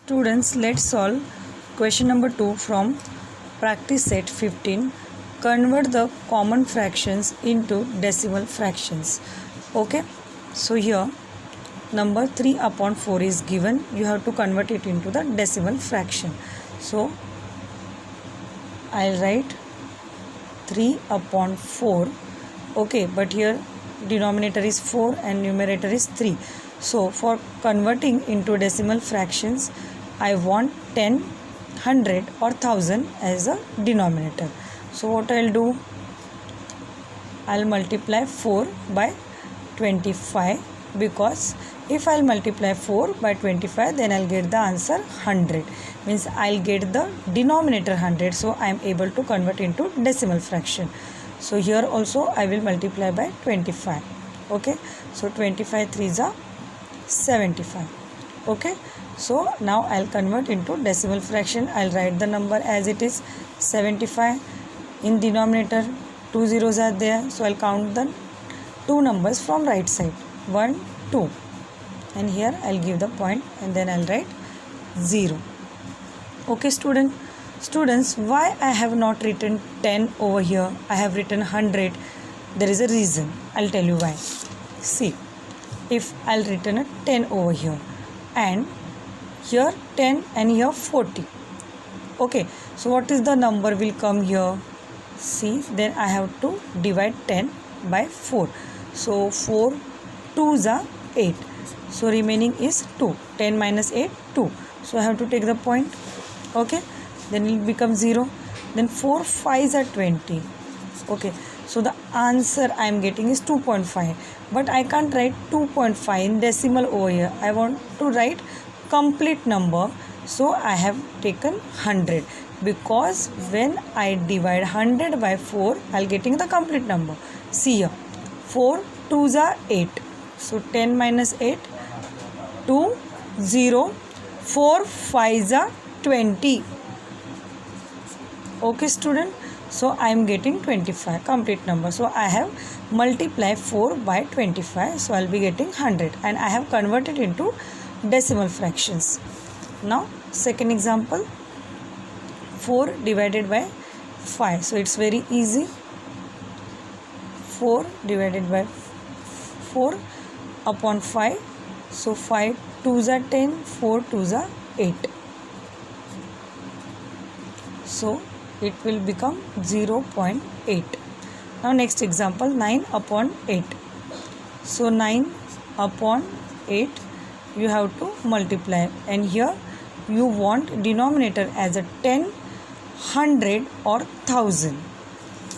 Students, let's solve question number 2 from practice set 15. Convert the common fractions into decimal fractions. Okay, so here number 3 upon 4 is given. You have to convert it into the decimal fraction. So I'll write 3 upon 4. Okay, but here denominator is 4 and numerator is 3. So for converting into decimal fractions, I want 10, 100 or 1000 as a denominator. So what I'll do, I'll multiply 4 by 25, because if I'll multiply 4 by 25, then I'll get the answer 100. Means I'll get the denominator 100. So I am able to convert into decimal fraction. So here also I will multiply by 25. Okay, so 25 3s are 75. Okay, so now I'll convert into decimal fraction. I'll write the number as it is, 75. In denominator 2 zeros are there, so I'll count the two numbers from right side, 1 2, and here I'll give the point and then I'll write 0. Okay students, why I have not written 10 over here, I have written 100. There is a reason. I'll tell you why. See, if I'll written a 10 over here and here 10 and here 40. Okay, so what is the number will come here? See, then I have to divide 10 by 4. So 4 2s are 8. So remaining is 2. 10 minus 8, 2. So I have to take the point. Okay, then it will become 0. Then 4 5s are 20. Okay, so the answer I am getting is 2.5. But I can't write 2.5 in decimal over here. I want to write complete number. So I have taken 100. Because when I divide 100 by 4, I'll getting the complete number. See here, 4 2s are 8. So 10 minus 8, 2, 0, 4 5s are 20. Okay student, so I am getting 25 complete number. So I have multiplied 4 by 25. So I'll be getting 100 and I have converted into decimal fractions. Now second example, 4 divided by 5. So it's very easy. 4 divided by 4 upon 5. So 5 2s are 10, 4 2s are 8. So it will become 0.8. Now next example, 9 upon 8. So 9 upon 8 you have to multiply, and here you want denominator as a 10, 100 or 1000.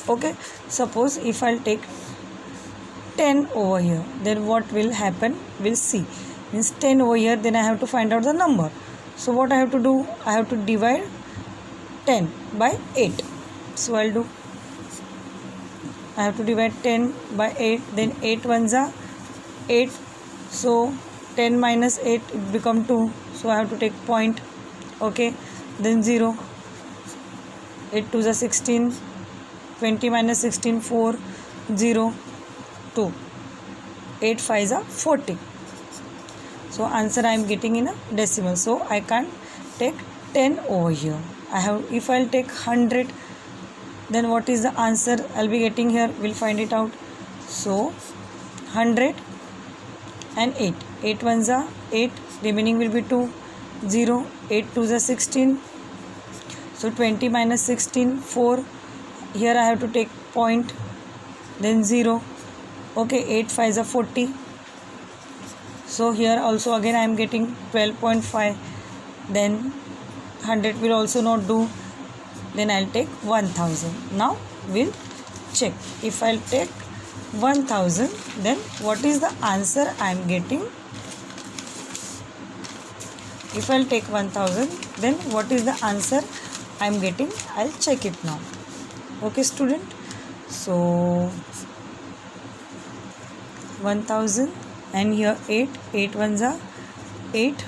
Okay, suppose if I'll take 10 over here, then what will happen, we'll see. Means 10 over here, then I have to find out the number. So what I have to do, I have to divide 10 by 8. So I'll do, I have to divide 10 by 8, then 8 ones are 8. So 10 minus 8 it become 2. So I have to take point. Okay, then 0. 8 2s are 16. 20 minus 16, 4, 0, 2. 8 5s are 40. So answer I am getting in a decimal. So I can't take 10 over here. I have, if I'll take 100, then what is the answer I'll be getting here? We'll find it out. So 100 and 8. 8 ones are 8. Remaining will be 2, 0. 8 2s are 16. So 20 minus 16, 4. Here I have to take point, then 0. Okay, 8 5s are 40. So here also again I am getting 12.5. Then 100 will also not do. Then I'll take 1000. Now we'll check. If I'll take 1000, then what is the answer I am getting? If I'll take 1000, then what is the answer I am getting? I'll check it now. Okay student, so 1000 and here 8 ones are 8,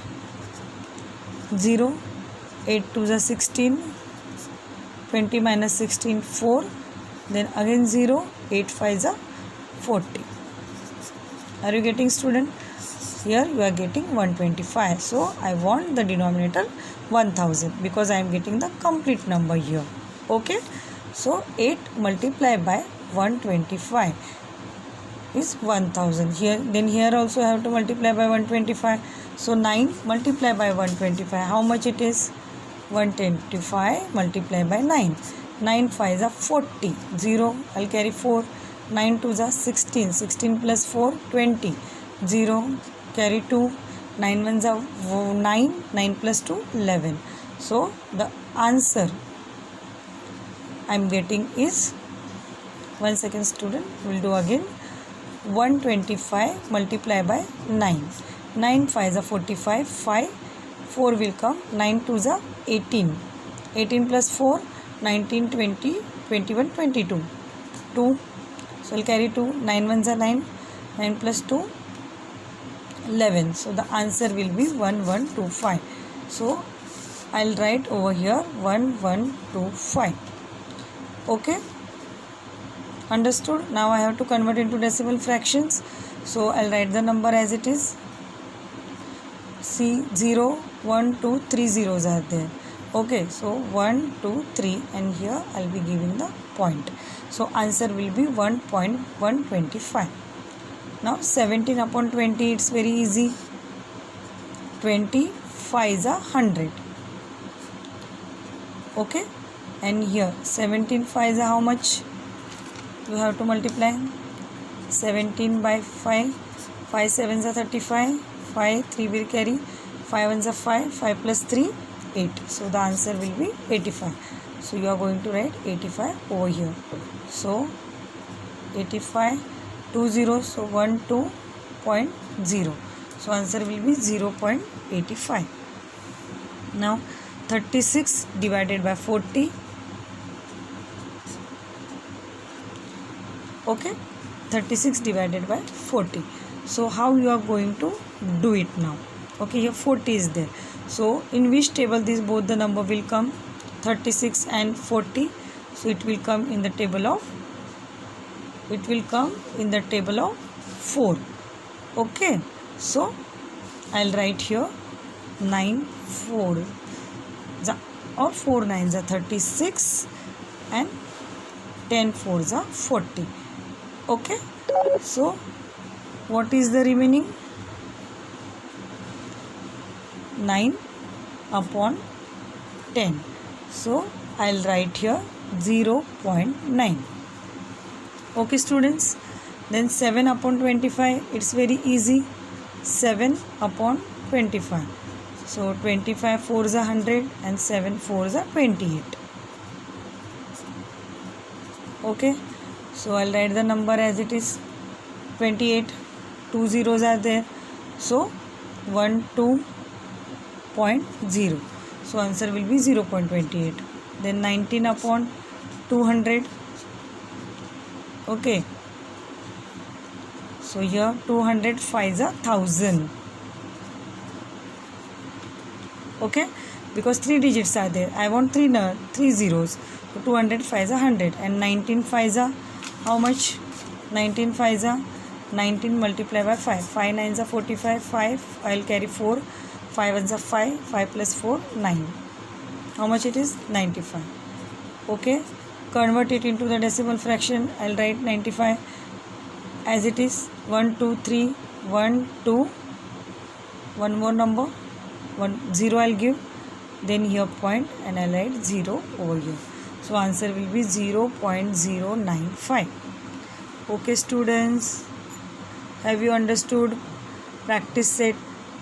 0, 8 2s are 16, 20 minus 16, 4, then again 0, 8 5s are 40. Are you getting student? here you are getting 125. So I want the denominator 1000 because I am getting the complete number here. Okay. So 8 multiplied by 125 is 1000. Here, then here also I have to multiply by 125. So 9 multiplied by 125. How much it is? 125 multiplied by 9. 9 5s are 40. 0. I'll carry 4. 9 2s are 16. 16 plus 4 20. 0. Carry 2. 9 1s are 9. 9 plus 2 11. So the answer I am getting is, 1 second student, we'll do again. 125 multiplied by 9. 9 5s are 45. 5. 4 will come. 9 2s are 18. 18 plus 4, 19, 20, 21, 22. 2. So I'll carry 2. 9 1s are 9. 9 plus 2, 11. So the answer will be 1125. So I'll write over here 1125. Okay. Understood? Now I have to convert into decimal fractions. So I'll write the number as it is. See, 0, 1, 2, 3 zeros are there. Okay, so 1, 2, 3 and here I'll be giving the point. So answer will be 1.125. Now 17 upon 20, it's very easy. 20 5s are 100. Okay, and here 17 5s are how much? You have to multiply 17 by 5. 5 7s are 35. 5 3 will carry. 5 1s are 5. 5 plus 3 8. So the answer will be 85. So you are going to write 85 over here. So 85, 2 zeros, so 1 2.0. So answer will be 0.85. Now 36 divided by 40. Okay, 36 divided by 40. So how you are going to do it now? Okay, here 40 is there. So in which table these both the number will come? 36 and 40. So it will come in the table of 4. Okay, so I'll write here 9 4 or 4 9s are 36 and 10 4s are 40. Okay, so what is the remaining? 9 upon 10. So I'll write here 0.9. Okay students, then 7 upon 25, it's very easy. 7 upon 25. So 25 4s are 100 and 7 4s are 28. Okay, so I'll write the number as it is. 28. 2 zeros are there. So 12.0. So answer will be 0.28. Then 19 upon 200. Okay. So here 200 5s are 1000. Okay. Because 3 digits are there. I want 3 zeros. So 200 5s are 100. And 19 5s are how much? 19 5s are 19 multiplied by 5. 5 9s are 45. 5. I'll carry 4. 5 1s are 5. 5 plus 4 9. How much it is? 95. Okay. Convert it into the decimal fraction. I'll write 95 as it is. 1 2 3 1 2. One more number. 1 0 I'll give. Then here point and I'll write 0 over here. So answer will be 0.095. Okay students. Have you understood? Practice set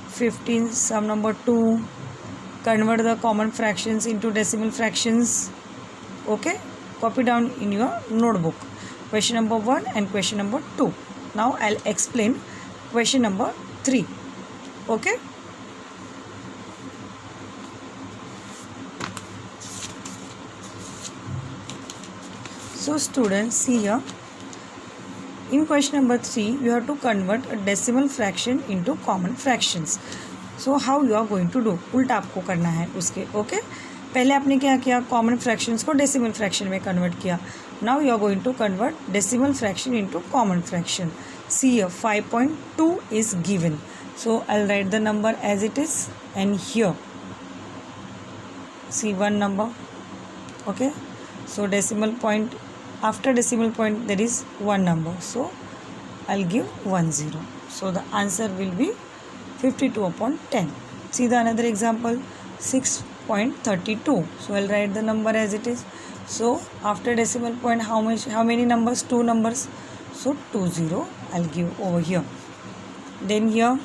15, sum number 2. Convert the common fractions into decimal fractions. Okay, copy down in your notebook. Question number 1 and question number 2. Now I'll explain question number 3. Okay. So students, see here. In question number 3, you have to convert a decimal fraction into common fractions. So how you are going to do? उल्टा आपको करना है उसके. Okay? पहले आपने क्या किया? Common fractions को decimal fraction में convert किया. Now you are going to convert decimal fraction into common fraction. See here, 5.2 is given. So I'll write the number as it is, and here see one number. Okay, so decimal point, after decimal point there is one number, so I'll give 10. So the answer will be 52 upon 10. See the another example, 6.32. So I'll write the number as it is. So after decimal point, how many numbers? 2 numbers. So 20 I'll give over here. Then here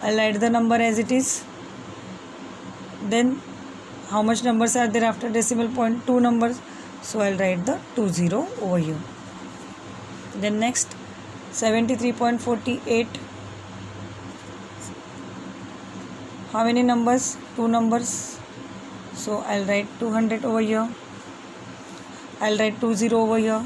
I'll write the number as it is. Then how much numbers are there after decimal point? 2 numbers. So I'll write the 20 over here. Then next 73.48. How many numbers? 2 numbers. So I'll write 200 over here. I'll write 20 over here.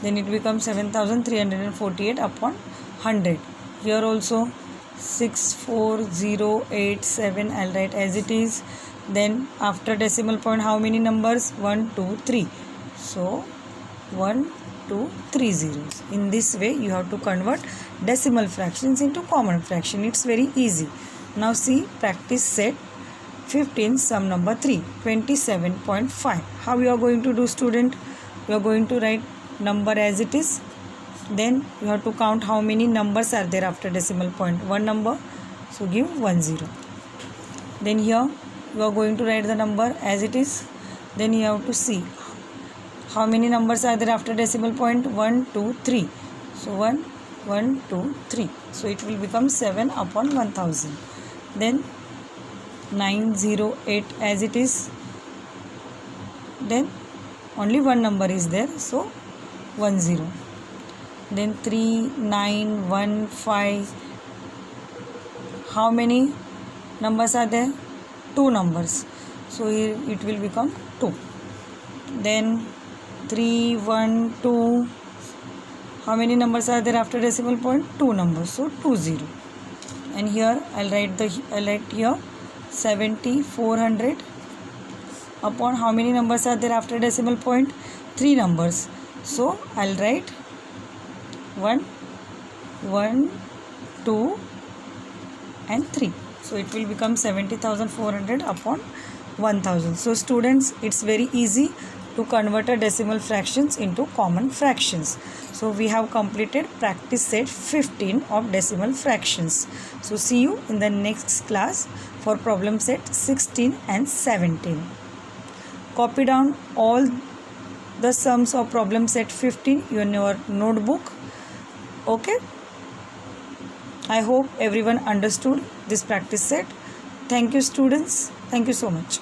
Then it becomes 7348 upon 100. Here also 64087 I'll write as it is. Then after decimal point, how many numbers? 1 2 3. So 1 2 3 zeros. In this way you have to convert decimal fractions into common fraction. It's very easy. Now see practice set 15, sum number 3, 27.5. How you are going to do, student? You are going to write number as it is. Then you have to count how many numbers are there after decimal point. One number, so give 10. Then here you are going to write the number as it is. Then you have to see how many numbers are there after decimal point. 1 2 3. So 1 1 2 3. So it will become 7 upon 1000. Then 908 as it is. Then only one number is there, so 10. Then 3915. How many numbers are there? 2 numbers, so here it will become 2. Then 312. How many numbers are there after decimal point? 2 numbers, so 20. And here I'll write here 7400 upon how many numbers are there after decimal point? 3 numbers, so I'll write 1 1 2 and 3. So it will become 70,400 upon 1000. So students, it's very easy to convert a decimal fractions into common fractions. So we have completed practice set 15 of decimal fractions. So see you in the next class for problem set 16 and 17. Copy down all the sums of problem set 15 in your notebook. Okay. I hope everyone understood this practice set. Thank you, students. Thank you so much.